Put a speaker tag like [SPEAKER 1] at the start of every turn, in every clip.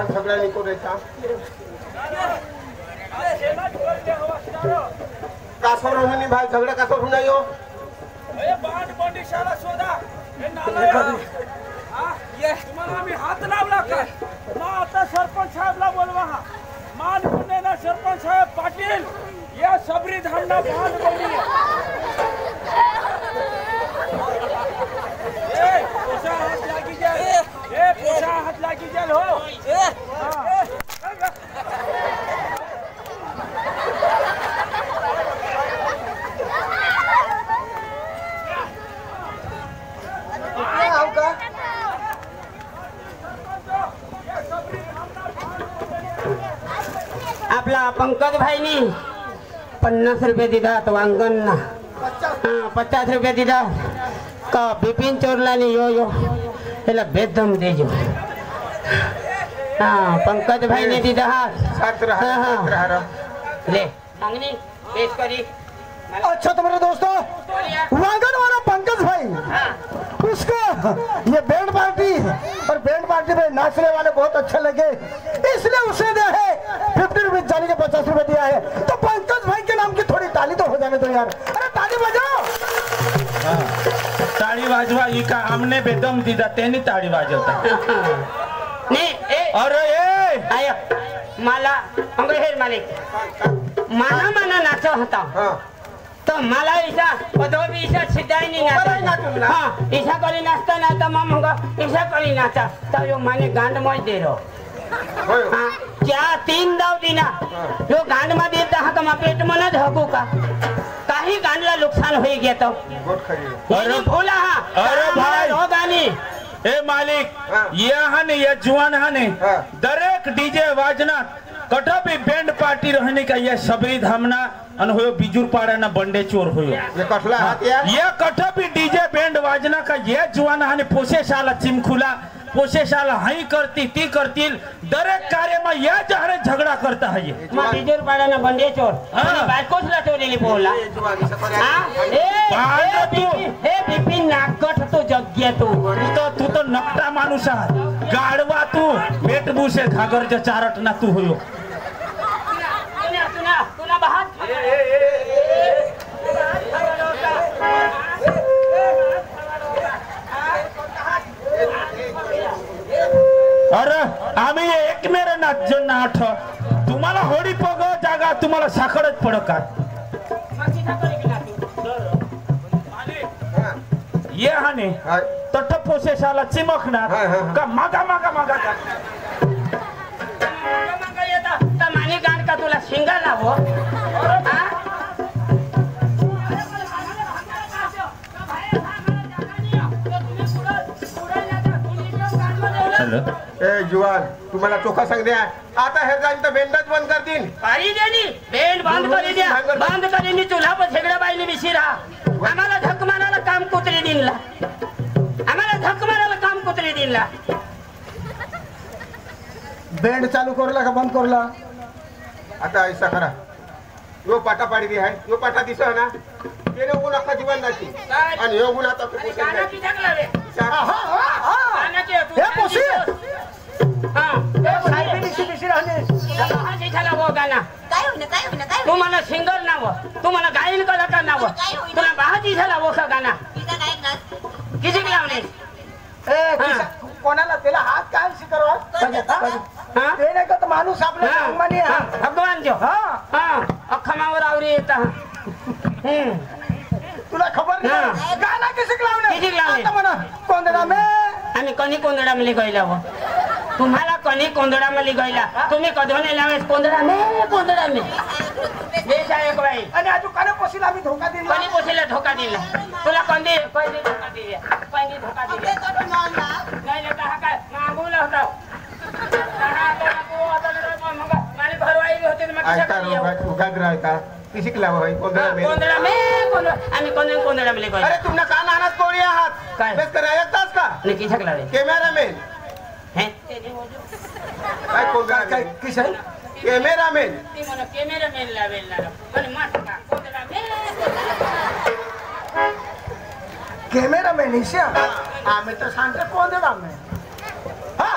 [SPEAKER 1] भान झगड़ा नहीं को रहता कासोर होनी भाई झगड़ा कासोर होना यो
[SPEAKER 2] ए बांड बंडी शाला सोदा हे नाला ये तुम्हाला आम्ही हात लावला काय ना आता सरपंच साहेबला बोलवा मान पुणे ना सरपंच साहेब पाटील या सबरी धामना बांध बंडी ए पोसा हात लागी जाल ए पोसा हात लागी जाल हो
[SPEAKER 3] आपला पंकज भाईनी 50 रुपये दिदात वांगणना 50 रुपये दिदात का बिपिन चोरलानी यो यो त्याला बेदम देजो पंकज भाईने दिदात ले सांगनी पेश करी।
[SPEAKER 4] अच्छा तो मेरे दोस्तों वांगन वाला पंकज भाई उसका ये बैंड पार्टी और बैंड पार्टी में नाचने वाले बहुत अच्छे लगे इसलिए उसे दिया है 50 रुपये जाने के 50 रुपये दिया है तो पंकज भाई के नाम की थोड़ी ताली तो हो जाने दो यार। अरे ताली बजाओ
[SPEAKER 2] ताली वाजवा ही का हमने बेदम दीदा तेनी ताली वाजवता
[SPEAKER 3] नहीं
[SPEAKER 2] अरे ए
[SPEAKER 3] आया मला अंग्रेज मालिक माना माना नाचो होता तो मला ईशा पदवी ईशा सिद्धाई नहीं नाचा हाँ ईशा करी नाचता ना तो मम होगा ईशा करी नाचा तो यो माने गांड मोज दे रो हाँ क्या 3 दाव दीना यो गांड में देता हाँ तो पेट में न धकू का काही गांडला नुकसान हो गया तो अरे भोला हाँ
[SPEAKER 2] अरे भाई
[SPEAKER 3] हो गानी
[SPEAKER 2] ए मालिक ये हने ये जुआन हने दरेक डीजे वाजना कठा भी बैंड पार्टी रहने का ये सबरी धामना अन होयो बिजुर पाड़ा ना बंडे चोर होयो
[SPEAKER 1] ये कठला हाथ यार
[SPEAKER 2] ये कठा भी डीजे बैंड वाजना का ये जुआन हने पोसे शाला चिमखुला पोसे शाला हाई करती ती करती दरेक कार्य में ये जहरे झगड़ा करता है ये
[SPEAKER 3] बिजुर पाड़ा ना बंडे चोर बात को ला चोरी बोला हे बिपिन नाकट तो जग्गे तू
[SPEAKER 2] तो नकटा माणूस आहे गाडवा तू पेटबूसे घागरच्या चारट ना तू होयो
[SPEAKER 3] तुला बाहर
[SPEAKER 2] अरे आम्ही एक मेरे नाच नाठ तुम्हाला होडी पग जागा तुम्हाला साखडच पड का ये हाने तट पोसेशाला चिमकणार का मागा मागा मागा का
[SPEAKER 3] येता तर माने गाण का तुला शिंगा लावो
[SPEAKER 1] ए जुवान तुम्हाला चोखा सांग द्या आता हे जाईन तर बेंडच बंद करतील
[SPEAKER 3] पारी देनी बेंड बंद करी द्या बंद करीनी चुल्हा पर झगड़ा बाईने विशिरा आम्हाला धक्क मारायला काम कुत्रे दिनला आम्हाला धक्क मारायला काम कुत्रे दिनला
[SPEAKER 4] बैंड चालू करला का बंद करला
[SPEAKER 1] आता ऐसा करा यो पाटा पाडी दी आहे यो पाटा दिसो ना तेरे ऊन अख्खा जीवन नाची आणि यो ऊन आता
[SPEAKER 3] गाना की जगलावे गाना के
[SPEAKER 4] हे पोसी
[SPEAKER 3] हां साहेब दिसी दिसी राहले हा जे झाला वो गाना
[SPEAKER 5] काय होईना
[SPEAKER 3] तू मला सिंगर नाव तू मला गायन कलाकार नाव तुला बाहाजी झाला वो गाना
[SPEAKER 5] तिचा काय नाच
[SPEAKER 3] किती लावणे
[SPEAKER 4] ए कोणाला त्याला हात काय शिकरवा
[SPEAKER 3] हां
[SPEAKER 4] ते नाही का माणूस आपल्या अंगमानी
[SPEAKER 3] भगवान जो हां अखमावर आवरी येता
[SPEAKER 4] तुला खबर नाही गाना किसी लावणे आता म्हणा कोंदडा मे
[SPEAKER 3] आम्ही कणी कोंदडा मध्ये गईला वो तुम्हाला कणी कोंदडा मध्ये गईला तुम्ही कधोने लावे कोंदडा मे देश आहे बाई
[SPEAKER 4] आणि आजू काने पोसीला आम्ही धोका दिला
[SPEAKER 3] कणी पोसीला धोका दिला तुला कोंदी धोका दिला पहिली धोका दिला नाही लेता हा काय मागूला होता माने भरवाई होते मग
[SPEAKER 1] उगाद राहता किसी लाव है
[SPEAKER 3] कोंदडा मे आम्ही कोंदडा मध्ये गईला
[SPEAKER 1] अरे तुमने कान आनात कोणी आहात
[SPEAKER 3] काय
[SPEAKER 1] बस करा एकटाच का
[SPEAKER 3] नक्की छकला रे
[SPEAKER 1] कॅमेरामॅन
[SPEAKER 3] है
[SPEAKER 1] काय कोंदडा
[SPEAKER 4] काय किस आहे
[SPEAKER 1] कॅमेरामॅन
[SPEAKER 3] ती मला कॅमेरामॅन लावेल ना पण मस्त का कोंदडा मे
[SPEAKER 4] कॅमेरामॅन इशा आम्ही तर सांगतो कोंदडा मे हा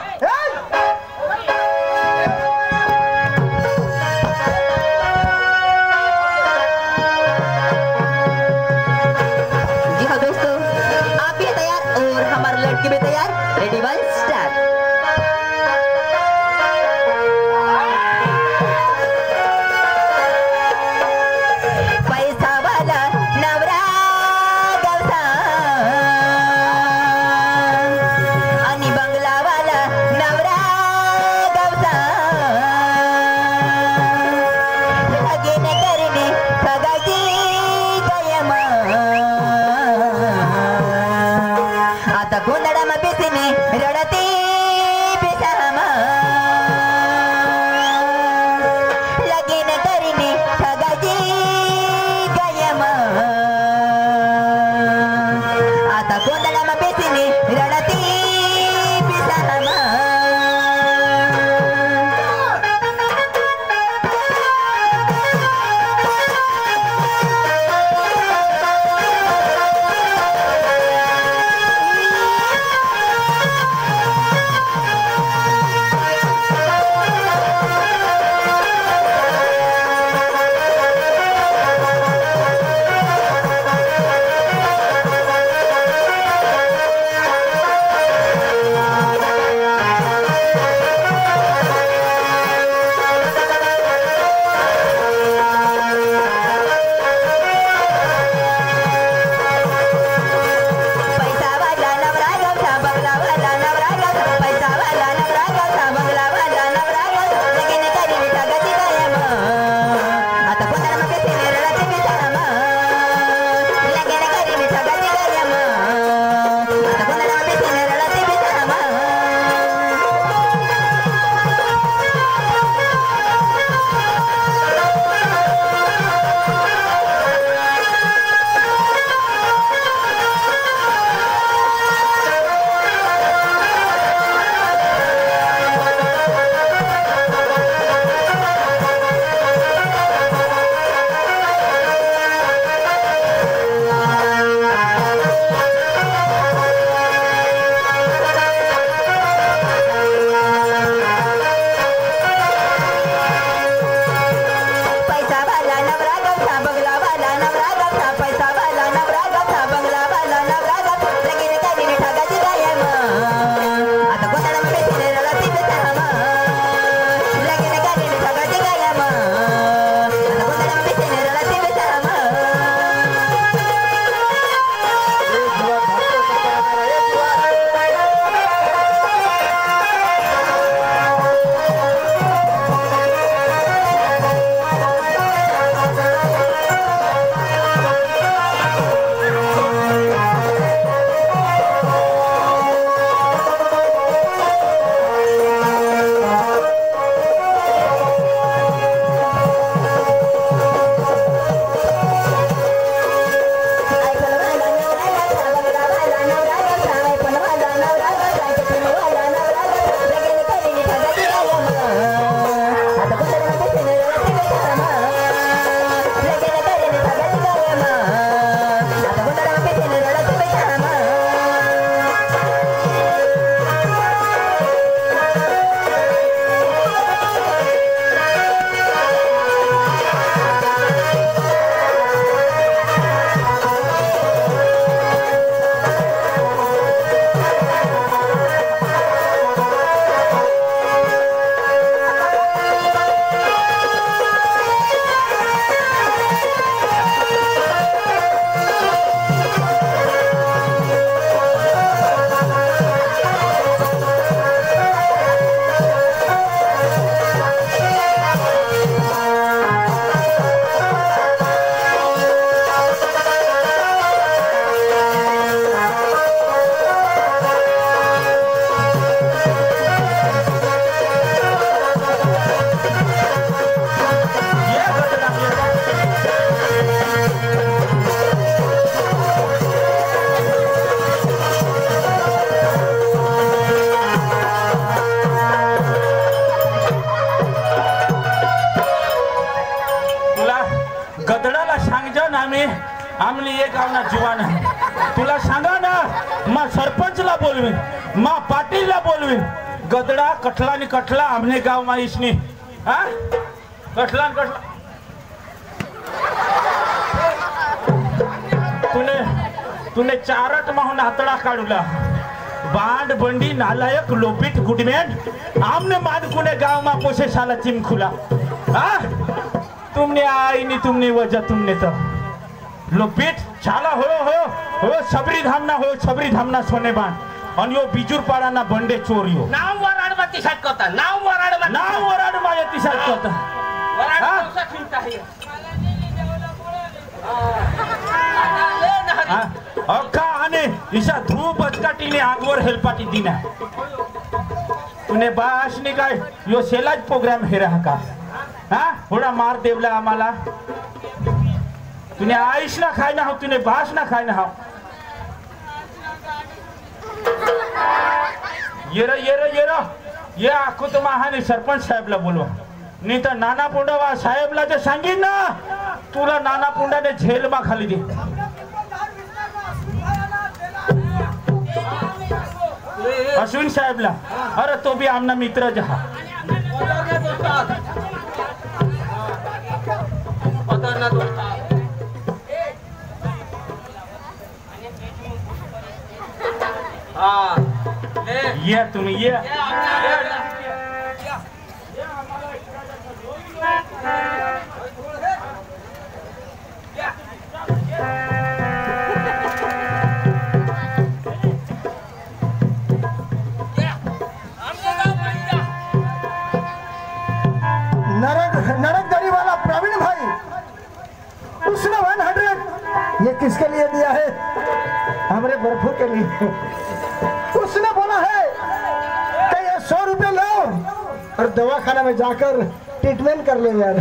[SPEAKER 5] रडती बेसहम लगीन करीने ठगाची कायम आता गोंधळामा बेसीने रडती बेसहम
[SPEAKER 2] आमली एक गावना जीवान तुला सांगा ना मा सरपंचला बोलवीन मा पाटीलला बोलवीन गदडा कठला नि कठला आमने गाव मा इसनी हा कठला कठला तूने चारट माहून हातडा काढूला बांड बंडी नालायक लोपित गुडमेट आमने मान कुने गाव मा पोसे साला चिमखुला हा तुमने आई नी तुमने वजह तुमने तो लोपित छाला हो सबरी धामना सोने बाण आणि यो बिजूर पाडाना बंडे चोरियो
[SPEAKER 3] नाव वराड मा तिसाट करता नाव वराड मा
[SPEAKER 2] तिसाट करता
[SPEAKER 3] वराड कसा चिंता है
[SPEAKER 2] अक्का ने इसा धूप बचकाटीने आगवर हेलपाटी दिना तुने बाशने काय यो सेलाज प्रोग्राम हे रहा का हा थोडा मार देवला आम्हाला तुने आईश ना खाय ना हो तुने बाश ना खाय ना हो ये आखो तो महाने सरपंच साहेबला बोलवा नाही तर नाना पुंडा साहेबला जे सांगीन ना तुला नाना पुंडाने झेल मा खाली दे अश्विन साहेबला अरे तो भी आमना मित्र जहा ये तुम्ही ये
[SPEAKER 4] नरक दरी वाला प्रवीण भाई उसने 100 ये किसके लिए दिया है हमारे बर्फू के लिए उसने बोला है कि ये 100 रुपए लो और दवाखाना में जाकर ट्रीटमेंट कर लो यार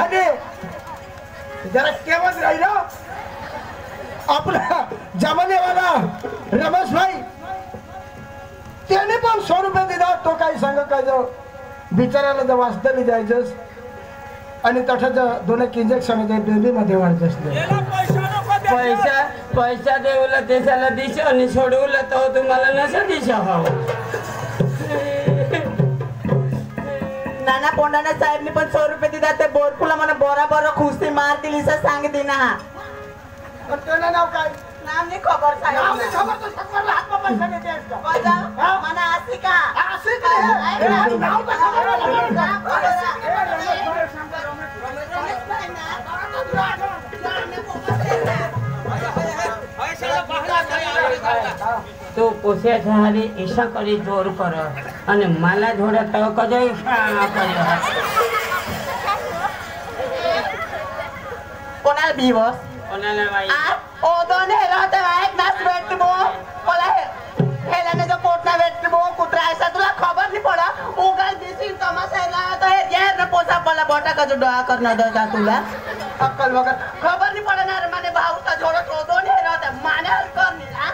[SPEAKER 4] अरे जरा केवल रही ना अपना जमाने वाला रमेश भाई त्याने पण 100 रुपये दिला तो काही सांग काय जो बिचाराला जर वाचतली जायचंच आणि तसंच 2 इंजेक्शन दे बेबी मध्ये वाढतच
[SPEAKER 3] पैसा देऊला देशाला दिशा आणि सोडवला तो तुम्हाला नसा दिशा हवं
[SPEAKER 5] नाना पोंडाना साहेबनी पण 100 रुपये दिला ते बोरकुला मला बरोबर खुशी मार दिली सर सांग दिना
[SPEAKER 4] त्याला नाव काय
[SPEAKER 5] नाम नहीं खबर साहेब
[SPEAKER 4] नाम नहीं खबर तो सकरला हात में पैसा देते इसका
[SPEAKER 5] बजा मना आसिका
[SPEAKER 4] है नाव तो खबर
[SPEAKER 3] तो पोसे झाली ईशा करी जोर कर आणि मला जोड्या तो कजो कर्यो
[SPEAKER 5] कोणाला दिवस
[SPEAKER 3] कोणाला बाई
[SPEAKER 5] ओ दोन हेराते एक नाच भेटते बो कोला हेलाने जो कोटना भेटते बो कुत्रा ऐसा तुला खबर नहीं पड़ा उगल दिसी तमाशा हेला तो ये न पोसा पला बोटा का जो डोआ करना दो तुला अक्कल वगैरह खबर नहीं पड़ा ना माने भाऊ का जोड़ा तो दोन हेराते माने कर नहीं हां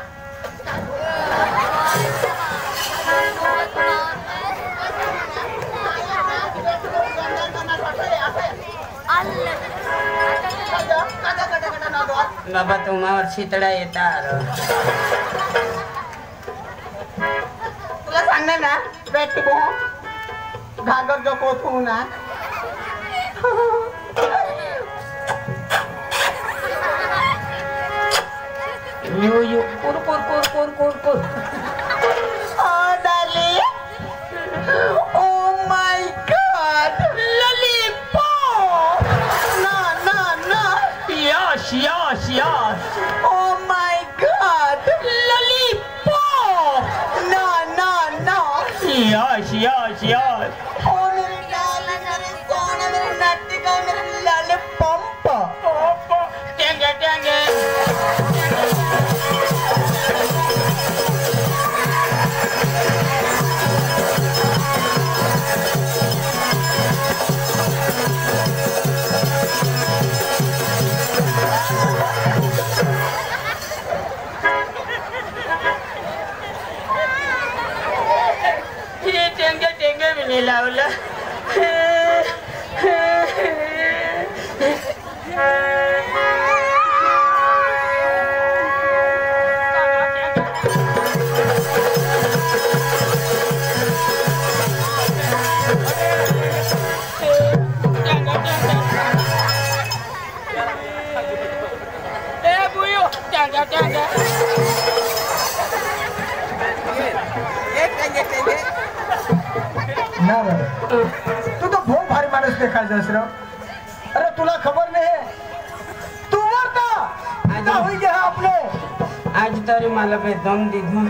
[SPEAKER 3] बाबा तुम्हावर चितडा येतात
[SPEAKER 5] तुला सांगणार ना भेटते बो घागर जो कोथू ना
[SPEAKER 3] यू कुर
[SPEAKER 5] Oh, darling. Oh my God. Lollipop. No.
[SPEAKER 3] Yes.
[SPEAKER 5] Oh my God. Lollipop. No.
[SPEAKER 3] Yes.
[SPEAKER 5] Oh, मेरे darling, मेरे सोना, मेरे नट्टी का, मेरे lollipop.
[SPEAKER 3] Tenge. Tenge भी नहीं लाऊला
[SPEAKER 4] तू तो बहुत भारी माणूस देखा जसराव अरे तुला खबर नाही तू मरता होई गया आपले
[SPEAKER 3] आज तरी मला बे दम दिधून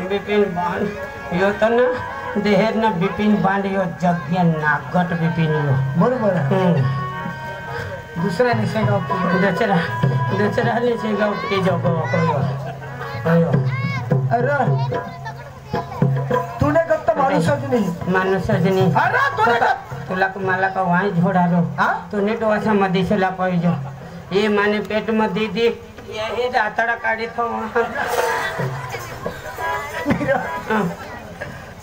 [SPEAKER 3] बिपिन बाण यो तो ना देहेर ना बिपिन बाण यो जग्य नागट बिपिन यो
[SPEAKER 4] बरोबर दुसऱ्या निशेगाव
[SPEAKER 3] दुसरा निशेगाव ते जगो अयो
[SPEAKER 4] अरे तूने कब तो माणूसच नाही अरे तूने
[SPEAKER 3] तुला मला का वाई झोडालो तूने तो असा मधीशला पाहिजे हे माने पेट मध्ये दे हे आतडा काढीत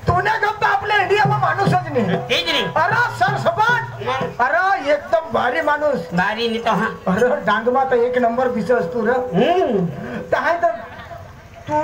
[SPEAKER 4] तूने कब तो आपल्या इंडियामा माणूसच नाही अरे सर सपाट अरे एकदम भारी माणूस
[SPEAKER 3] भारी नाही तो
[SPEAKER 4] अरे डांगमा तर एक नंबर दिसस तू रे तर तू